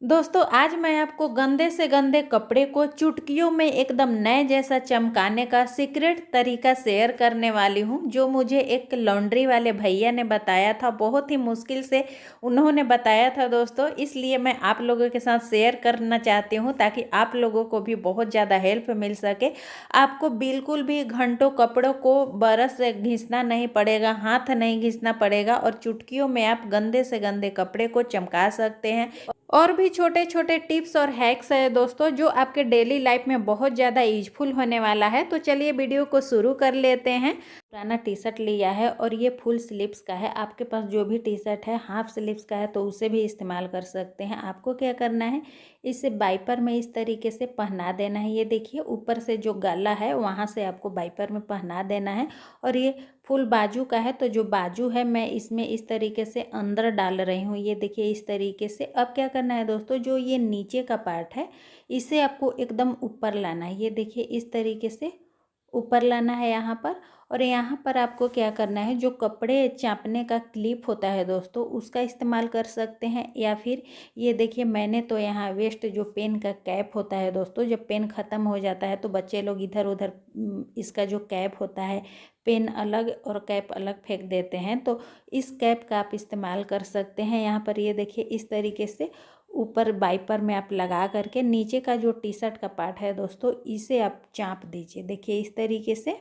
दोस्तों आज मैं आपको गंदे से गंदे कपड़े को चुटकियों में एकदम नए जैसा चमकाने का सीक्रेट तरीका शेयर करने वाली हूँ, जो मुझे एक लॉन्ड्री वाले भैया ने बताया था। बहुत ही मुश्किल से उन्होंने बताया था दोस्तों, इसलिए मैं आप लोगों के साथ शेयर करना चाहती हूँ ताकि आप लोगों को भी बहुत ज़्यादा हेल्प मिल सके। आपको बिल्कुल भी घंटों कपड़ों को ब्रश से घिसना नहीं पड़ेगा, हाथ नहीं घिसना पड़ेगा और चुटकियों में आप गंदे से गंदे कपड़े को चमका सकते हैं। और भी छोटे छोटे टिप्स और हैक्स है दोस्तों, जो आपके डेली लाइफ में बहुत ज़्यादा यूजफुल होने वाला है। तो चलिए वीडियो को शुरू कर लेते हैं। पुराना टी शर्ट लिया है और ये फुल स्लीव्स का है। आपके पास जो भी टी शर्ट है हाफ स्लीव्स का है तो उसे भी इस्तेमाल कर सकते हैं। आपको क्या करना है, इसे वाइपर में इस तरीके से पहना देना है। ये देखिए ऊपर से जो गला है वहाँ से आपको वाइपर में पहना देना है। और ये फुल बाजू का है तो जो बाजू है मैं इसमें इस तरीके से अंदर डाल रही हूँ। ये देखिए इस तरीके से। अब क्या करना है दोस्तों, जो ये नीचे का पार्ट है इसे आपको एकदम ऊपर लाना है। ये देखिए इस तरीके से ऊपर लाना है यहाँ पर। और यहाँ पर आपको क्या करना है, जो कपड़े चापने का क्लिप होता है दोस्तों उसका इस्तेमाल कर सकते हैं, या फिर ये देखिए मैंने तो यहाँ वेस्ट जो पेन का कैप होता है दोस्तों, जब पेन ख़त्म हो जाता है तो बच्चे लोग इधर उधर इसका जो कैप होता है, पेन अलग और कैप अलग फेंक देते हैं, तो इस कैप का आप इस्तेमाल कर सकते हैं। यहाँ पर ये देखिए इस तरीके से ऊपर वाइपर में आप लगा करके नीचे का जो टी शर्ट का पार्ट है दोस्तों इसे आप चाप दीजिए। देखिए इस तरीके से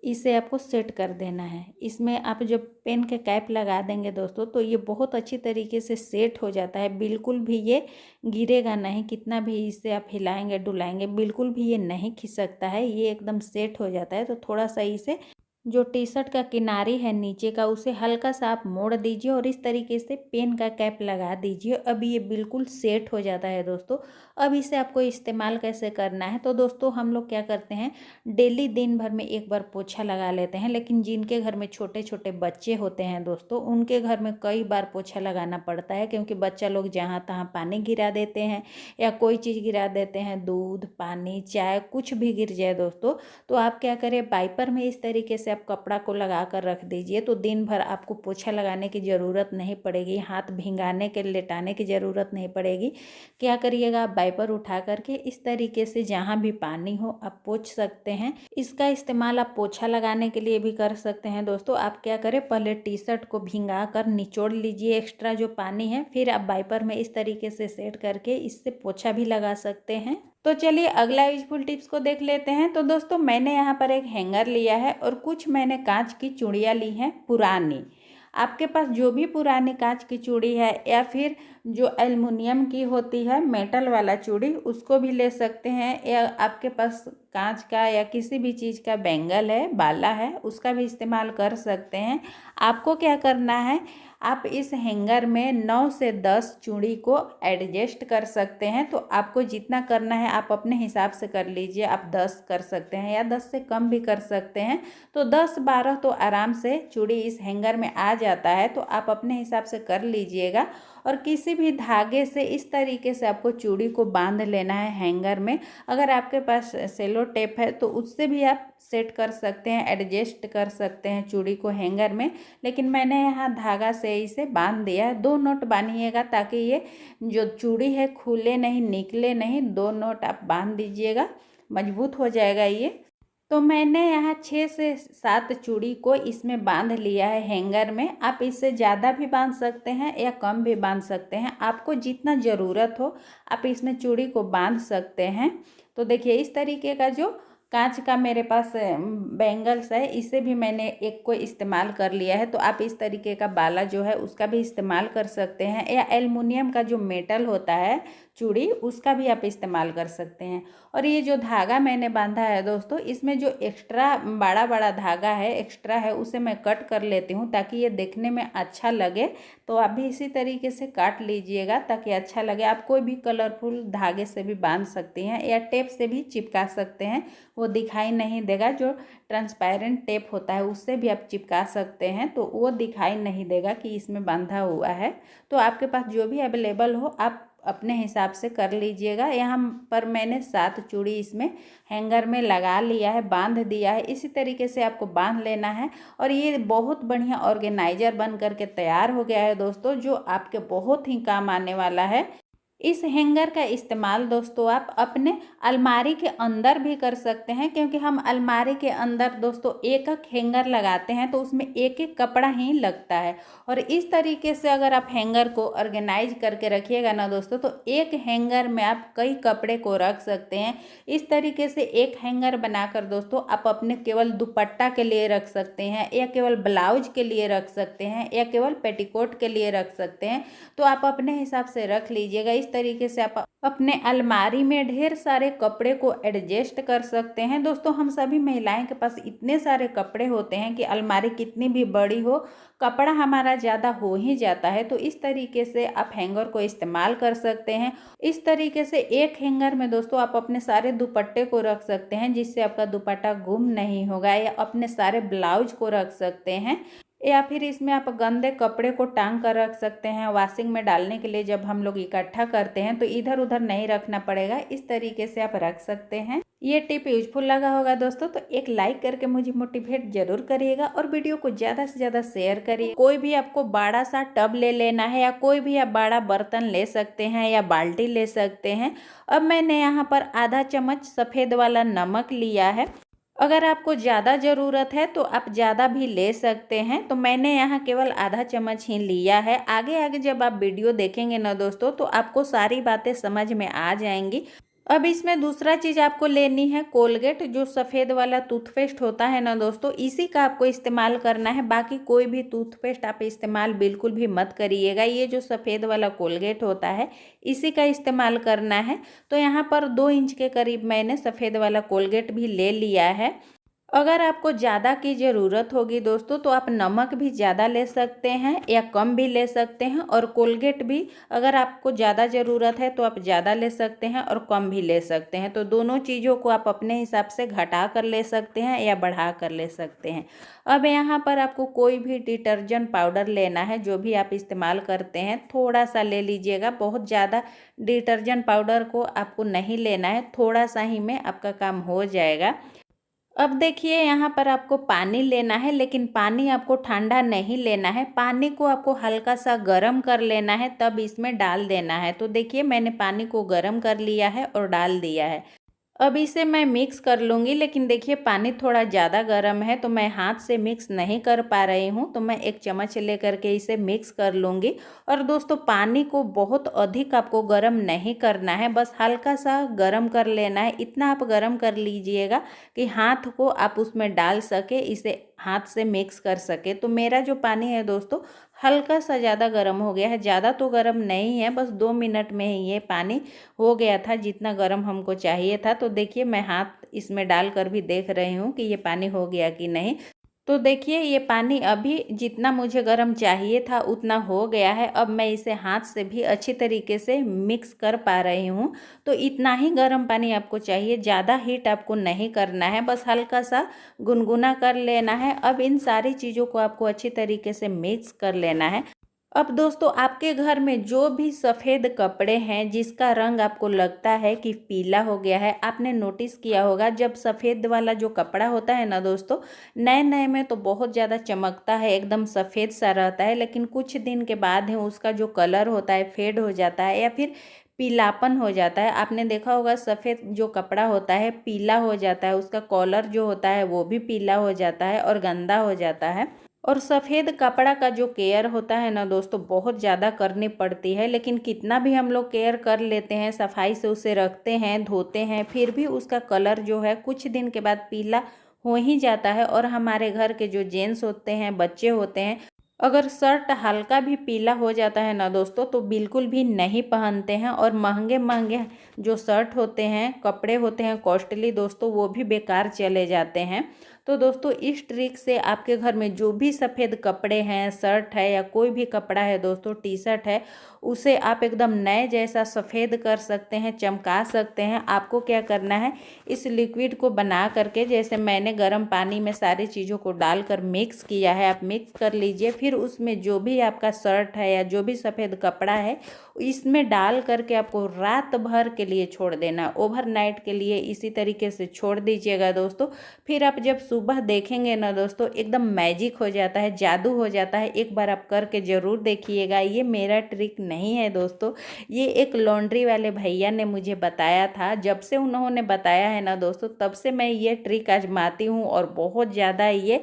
इसे आपको सेट कर देना है। इसमें आप जब पेन के कैप लगा देंगे दोस्तों तो ये बहुत अच्छी तरीके से सेट हो जाता है। बिल्कुल भी ये गिरेगा नहीं, कितना भी इसे आप हिलाएंगे डुलाएंगे बिल्कुल भी ये नहीं खिसकता है। ये एकदम सेट हो जाता है। तो थोड़ा सा इसे जो टी शर्ट का किनारी है नीचे का उसे हल्का सा आप मोड़ दीजिए और इस तरीके से पेन का कैप लगा दीजिए। अब ये बिल्कुल सेट हो जाता है दोस्तों। अब इसे आपको इस्तेमाल कैसे करना है, तो दोस्तों हम लोग क्या करते हैं, डेली दिन भर में एक बार पोछा लगा लेते हैं, लेकिन जिनके घर में छोटे छोटे बच्चे होते हैं दोस्तों उनके घर में कई बार पोछा लगाना पड़ता है, क्योंकि बच्चा लोग जहाँ तहाँ पानी गिरा देते हैं या कोई चीज़ गिरा देते हैं, दूध पानी चाय कुछ भी गिर जाए दोस्तों। तो आप क्या करें, वाइपर में इस तरीके से आप कपड़ा को लगा कर रख दीजिए, तो दिन भर आपको पोछा लगाने की ज़रूरत नहीं पड़ेगी, हाथ भिंगाने के लेटाने की ज़रूरत नहीं पड़ेगी। क्या करिएगा, आप वाइपर उठा करके इस तरीके से जहाँ भी पानी हो आप पोंछ सकते हैं। इसका इस्तेमाल आप पोछा लगाने के लिए भी कर सकते हैं दोस्तों। आप क्या करें, पहले टी शर्ट को भिंगा कर निचोड़ लीजिए एक्स्ट्रा जो पानी है, फिर आप वाइपर में इस तरीके से सेट करके इससे पोछा भी लगा सकते हैं। तो चलिए अगला यूजफुल टिप्स को देख लेते हैं। तो दोस्तों मैंने यहाँ पर एक हैंगर लिया है और कुछ मैंने कांच की चूड़ियाँ ली हैं पुरानी। आपके पास जो भी पुरानी कांच की चूड़ी है या फिर जो एल्युमिनियम की होती है मेटल वाला चूड़ी उसको भी ले सकते हैं, या आपके पास कांच का या किसी भी चीज़ का बैंगल है बाला है उसका भी इस्तेमाल कर सकते हैं। आपको क्या करना है, आप इस हैंगर में 9 से 10 चूड़ी को एडजस्ट कर सकते हैं। तो आपको जितना करना है आप अपने हिसाब से कर लीजिए। आप 10 कर सकते हैं या 10 से कम भी कर सकते हैं। तो 10-12 तो आराम से चूड़ी इस हैंगर में आ जाता है, तो आप अपने हिसाब से कर लीजिएगा। और किसी भी धागे से इस तरीके से आपको चूड़ी को बांध लेना है हैंगर में। अगर आपके पास सेलो टेप है तो उससे भी आप सेट कर सकते हैं, एडजस्ट कर सकते हैं चूड़ी को हैंगर में। लेकिन मैंने यहाँ धागा से इसे बांध दिया है। 2 नोट बांधिएगा ताकि ये जो चूड़ी है खुले नहीं निकले नहीं। 2 नोट आप बांध दीजिएगा, मजबूत हो जाएगा ये। तो मैंने यहाँ 6 से 7 चूड़ी को इसमें बांध लिया है हैंगर में। आप इससे ज़्यादा भी बांध सकते हैं या कम भी बांध सकते हैं, आपको जितना ज़रूरत हो आप इसमें चूड़ी को बांध सकते हैं। तो देखिए इस तरीके का जो कांच का मेरे पास बैंगल्स है इसे भी मैंने एक को इस्तेमाल कर लिया है। तो आप इस तरीके का बाला जो है उसका भी इस्तेमाल कर सकते हैं, या एल्युमिनियम का जो मेटल होता है चूड़ी उसका भी आप इस्तेमाल कर सकते हैं। और ये जो धागा मैंने बांधा है दोस्तों, इसमें जो एक्स्ट्रा बड़ा बड़ा धागा है एक्स्ट्रा है उसे मैं कट कर लेती हूँ ताकि ये देखने में अच्छा लगे। तो आप भी इसी तरीके से काट लीजिएगा ताकि अच्छा लगे। आप कोई भी कलरफुल धागे से भी बांध सकती हैं या टेप से भी चिपका सकते हैं, वो दिखाई नहीं देगा। जो ट्रांसपेरेंट टेप होता है उससे भी आप चिपका सकते हैं तो वो दिखाई नहीं देगा कि इसमें बांधा हुआ है। तो आपके पास जो भी अवेलेबल हो आप अपने हिसाब से कर लीजिएगा। यहाँ पर मैंने 7 चूड़ी इसमें हैंगर में लगा लिया है, बांध दिया है। इसी तरीके से आपको बांध लेना है और ये बहुत बढ़िया ऑर्गेनाइजर बन करके तैयार हो गया है दोस्तों, जो आपके बहुत ही काम आने वाला है। इस हैंगर का इस्तेमाल दोस्तों आप अपने अलमारी के अंदर भी कर सकते हैं, क्योंकि हम अलमारी के अंदर दोस्तों एक एक हैंगर लगाते हैं तो उसमें एक एक कपड़ा ही लगता है। और इस तरीके से अगर आप हैंगर को ऑर्गेनाइज करके रखिएगा ना दोस्तों, तो एक हैंगर में आप कई कपड़े को रख सकते हैं। इस तरीके से एक हैंगर बनाकर दोस्तों आप अपने केवल दुपट्टा के लिए रख सकते हैं, या केवल ब्लाउज के लिए रख सकते हैं, या केवल पेटीकोट के लिए रख सकते हैं। तो आप अपने हिसाब से रख लीजिएगा। इस तरीके से आप अपने अलमारी में ढेर सारे कपड़े को एडजस्ट कर सकते हैं। दोस्तों हम सभी महिलाएं के पास इतने सारे कपड़े होते हैं कि अलमारी कितनी भी बड़ी हो, कपड़ा हमारा ज़्यादा हो ही जाता है। तो इस तरीके से आप हैंगर को इस्तेमाल कर सकते हैं। इस तरीके से एक हैंगर में दोस्तों आप अपने सारे दुपट्टे को रख सकते हैं, जिससे आपका दुपट्टा गुम नहीं होगा, या अपने सारे ब्लाउज को रख सकते हैं, या फिर इसमें आप गंदे कपड़े को टांग कर रख सकते हैं। वॉशिंग में डालने के लिए जब हम लोग इकट्ठा करते हैं तो इधर उधर नहीं रखना पड़ेगा। इस तरीके से आप रख सकते हैं। ये टिप यूजफुल लगा होगा दोस्तों, तो एक लाइक करके मुझे मोटिवेट जरूर करिएगा और वीडियो को ज़्यादा से ज़्यादा शेयर करिए। कोई भी आपको बड़ा सा टब ले लेना है, या कोई भी आप बड़ा बर्तन ले सकते हैं, या बाल्टी ले सकते हैं। अब मैंने यहाँ पर आधा चम्मच सफ़ेद वाला नमक लिया है। अगर आपको ज़्यादा ज़रूरत है तो आप ज़्यादा भी ले सकते हैं, तो मैंने यहाँ केवल आधा चम्मच ही लिया है। आगे आगे जब आप वीडियो देखेंगे ना दोस्तों, तो आपको सारी बातें समझ में आ जाएंगी। अब इसमें दूसरा चीज़ आपको लेनी है कोलगेट, जो सफ़ेद वाला टूथपेस्ट होता है ना दोस्तों, इसी का आपको इस्तेमाल करना है। बाकी कोई भी टूथपेस्ट आप इस्तेमाल बिल्कुल भी मत करिएगा। ये जो सफ़ेद वाला कोलगेट होता है इसी का इस्तेमाल करना है। तो यहाँ पर 2 इंच के करीब मैंने सफ़ेद वाला कोलगेट भी ले लिया है। अगर आपको ज़्यादा की ज़रूरत होगी दोस्तों, तो आप नमक भी ज़्यादा ले सकते हैं या कम भी ले सकते हैं। और कोलगेट भी अगर आपको ज़्यादा ज़रूरत है तो आप ज़्यादा ले सकते हैं और कम भी ले सकते हैं। तो दोनों चीज़ों को आप अपने हिसाब से घटा कर ले सकते हैं या बढ़ा कर ले सकते हैं। अब यहाँ पर आपको कोई भी डिटर्जेंट पाउडर लेना है, जो भी आप इस्तेमाल करते हैं, थोड़ा सा ले लीजिएगा। बहुत ज़्यादा डिटर्जेंट पाउडर को आपको नहीं लेना है, थोड़ा सा ही में आपका काम हो जाएगा। अब देखिए यहाँ पर आपको पानी लेना है, लेकिन पानी आपको ठंडा नहीं लेना है। पानी को आपको हल्का सा गर्म कर लेना है, तब इसमें डाल देना है। तो देखिए मैंने पानी को गर्म कर लिया है और डाल दिया है। अब इसे मैं मिक्स कर लूँगी, लेकिन देखिए पानी थोड़ा ज़्यादा गर्म है तो मैं हाथ से मिक्स नहीं कर पा रही हूँ, तो मैं एक चम्मच ले करके इसे मिक्स कर लूँगी। और दोस्तों पानी को बहुत अधिक आपको गर्म नहीं करना है, बस हल्का सा गर्म कर लेना है। इतना आप गर्म कर लीजिएगा कि हाथ को आप उसमें डाल सके, इसे हाथ से मिक्स कर सके। तो मेरा जो पानी है दोस्तों हल्का सा ज़्यादा गर्म हो गया है, ज़्यादा तो गर्म नहीं है, बस 2 मिनट में ही ये पानी हो गया था जितना गर्म हमको चाहिए था। तो देखिए मैं हाथ इसमें डाल कर भी देख रही हूँ कि ये पानी हो गया कि नहीं। तो देखिए ये पानी अभी जितना मुझे गर्म चाहिए था उतना हो गया है। अब मैं इसे हाथ से भी अच्छी तरीके से मिक्स कर पा रही हूँ। तो इतना ही गर्म पानी आपको चाहिए, ज़्यादा हीट आपको नहीं करना है, बस हल्का सा गुनगुना कर लेना है। अब इन सारी चीज़ों को आपको अच्छी तरीके से मिक्स कर लेना है। अब दोस्तों आपके घर में जो भी सफ़ेद कपड़े हैं, जिसका रंग आपको लगता है कि पीला हो गया है, आपने नोटिस किया होगा जब सफ़ेद वाला जो कपड़ा होता है ना दोस्तों, नए नए में तो बहुत ज़्यादा चमकता है, एकदम सफ़ेद सा रहता है, लेकिन कुछ दिन के बाद है उसका जो कलर होता है फेड हो जाता है या फिर पीलापन हो जाता है। आपने देखा होगा सफ़ेद जो कपड़ा होता है पीला हो जाता है, उसका कॉलर जो होता है वो भी पीला हो जाता है और गंदा हो जाता है। और सफ़ेद कपड़ा का जो केयर होता है ना दोस्तों बहुत ज़्यादा करनी पड़ती है, लेकिन कितना भी हम लोग केयर कर लेते हैं, सफाई से उसे रखते हैं, धोते हैं, फिर भी उसका कलर जो है कुछ दिन के बाद पीला हो ही जाता है। और हमारे घर के जो जेंट्स होते हैं, बच्चे होते हैं, अगर शर्ट हल्का भी पीला हो जाता है ना दोस्तों तो बिल्कुल भी नहीं पहनते हैं। और महंगे महंगे जो शर्ट होते हैं, कपड़े होते हैं कॉस्टली दोस्तों, वो भी बेकार चले जाते हैं। तो दोस्तों इस ट्रिक से आपके घर में जो भी सफ़ेद कपड़े हैं, शर्ट है या कोई भी कपड़ा है दोस्तों, टी शर्ट है, उसे आप एकदम नए जैसा सफ़ेद कर सकते हैं, चमका सकते हैं। आपको क्या करना है, इस लिक्विड को बना करके, जैसे मैंने गर्म पानी में सारी चीज़ों को डालकर मिक्स किया है, आप मिक्स कर लीजिए। फिर उसमें जो भी आपका शर्ट है या जो भी सफ़ेद कपड़ा है, इसमें डाल करके आपको रात भर के लिए छोड़ देना, ओवरनाइट के लिए इसी तरीके से छोड़ दीजिएगा दोस्तों। फिर आप जब सुबह देखेंगे ना दोस्तों, एकदम मैजिक हो जाता है, जादू हो जाता है। एक बार आप करके ज़रूर देखिएगा। ये मेरा ट्रिक नहीं है दोस्तों, ये एक लॉन्ड्री वाले भैया ने मुझे बताया था। जब से उन्होंने बताया है ना दोस्तों, तब से मैं ये ट्रिक आजमाती हूँ और बहुत ज़्यादा ये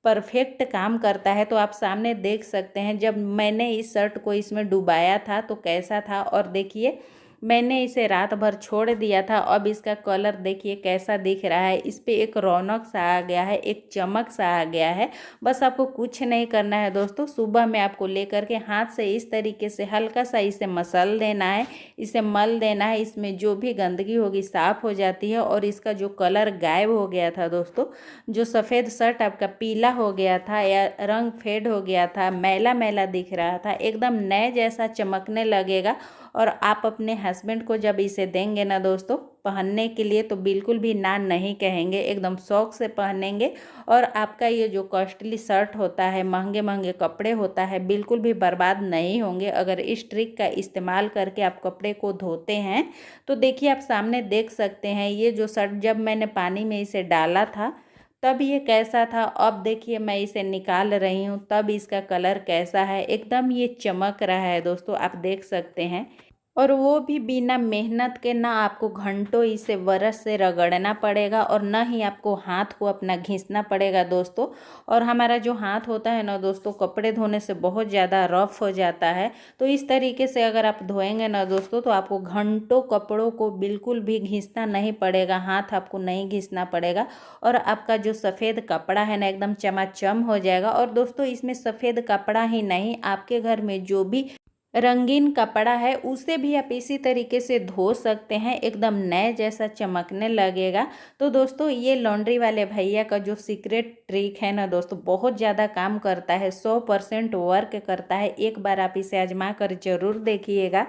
परफेक्ट काम करता है। तो आप सामने देख सकते हैं, जब मैंने इस शर्ट को इसमें डुबाया था तो कैसा था, और देखिए मैंने इसे रात भर छोड़ दिया था। अब इसका कलर देखिए कैसा दिख रहा है, इस पे एक रौनक सा आ गया है, एक चमक सा आ गया है। बस आपको कुछ नहीं करना है दोस्तों, सुबह में आपको लेकर के हाथ से इस तरीके से हल्का सा इसे मसल देना है, इसे मल देना है। इसमें जो भी गंदगी होगी साफ़ हो जाती है और इसका जो कलर गायब हो गया था दोस्तों, जो सफ़ेद शर्ट आपका पीला हो गया था या रंग फेड हो गया था, मैला मैला दिख रहा था, एकदम नए जैसा चमकने लगेगा। और आप अपने हस्बैंड को जब इसे देंगे ना दोस्तों पहनने के लिए, तो बिल्कुल भी ना नहीं कहेंगे, एकदम शौक से पहनेंगे। और आपका ये जो कॉस्टली शर्ट होता है, महंगे महंगे कपड़े होता है, बिल्कुल भी बर्बाद नहीं होंगे अगर इस ट्रिक का इस्तेमाल करके आप कपड़े को धोते हैं। तो देखिए आप सामने देख सकते हैं, ये जो शर्ट जब मैंने पानी में इसे डाला था तब ये कैसा था, अब देखिए मैं इसे निकाल रही हूँ तब इसका कलर कैसा है, एकदम ये चमक रहा है दोस्तों, आप देख सकते हैं। और वो भी बिना मेहनत के, ना आपको घंटों इसे ब्रश से रगड़ना पड़ेगा और ना ही आपको हाथ को अपना घिसना पड़ेगा दोस्तों। और हमारा जो हाथ होता है ना दोस्तों, कपड़े धोने से बहुत ज़्यादा रफ हो जाता है। तो इस तरीके से अगर आप धोएंगे ना दोस्तों, तो आपको घंटों कपड़ों को बिल्कुल भी घिसना नहीं पड़ेगा, हाथ आपको नहीं घिसना पड़ेगा। और आपका जो सफ़ेद कपड़ा है ना, एकदम चमाचम हो जाएगा। और दोस्तों इसमें सफ़ेद कपड़ा ही नहीं, आपके घर में जो भी रंगीन कपड़ा है उसे भी आप इसी तरीके से धो सकते हैं, एकदम नए जैसा चमकने लगेगा। तो दोस्तों ये लॉन्ड्री वाले भैया का जो सीक्रेट ट्रिक है ना दोस्तों, बहुत ज़्यादा काम करता है, 100% वर्क करता है। एक बार आप इसे आजमा कर जरूर देखिएगा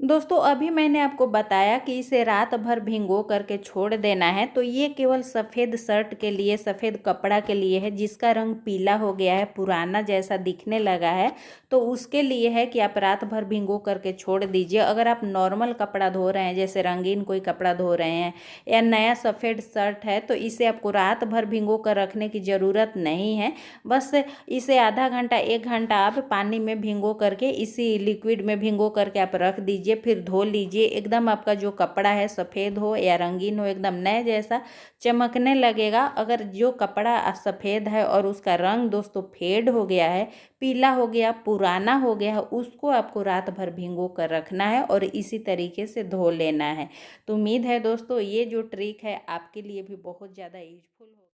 दोस्तों। अभी मैंने आपको बताया कि इसे रात भर भिगो करके छोड़ देना है। तो ये केवल सफ़ेद शर्ट के लिए, सफ़ेद कपड़ा के लिए है जिसका रंग पीला हो गया है, पुराना जैसा दिखने लगा है, तो उसके लिए है कि आप रात भर भिगो करके छोड़ दीजिए। अगर आप नॉर्मल कपड़ा धो रहे हैं, जैसे रंगीन कोई कपड़ा धो रहे हैं या नया सफ़ेद शर्ट है, तो इसे आपको रात भर भिगो कर रखने की ज़रूरत नहीं है। बस इसे आधा घंटा 1 घंटा आप पानी में भिगो करके, इसी लिक्विड में भिगो करके आप रख दीजिए, फिर धो लीजिए। एकदम आपका जो कपड़ा है सफ़ेद हो या रंगीन हो, एकदम नए जैसा चमकने लगेगा। अगर जो कपड़ा सफ़ेद है और उसका रंग दोस्तों फेड हो गया है, पीला हो गया, पुराना हो गया है, उसको आपको रात भर भिगो कर रखना है और इसी तरीके से धो लेना है। तो उम्मीद है दोस्तों ये जो ट्रिक है आपके लिए भी बहुत ज़्यादा यूजफुल हो।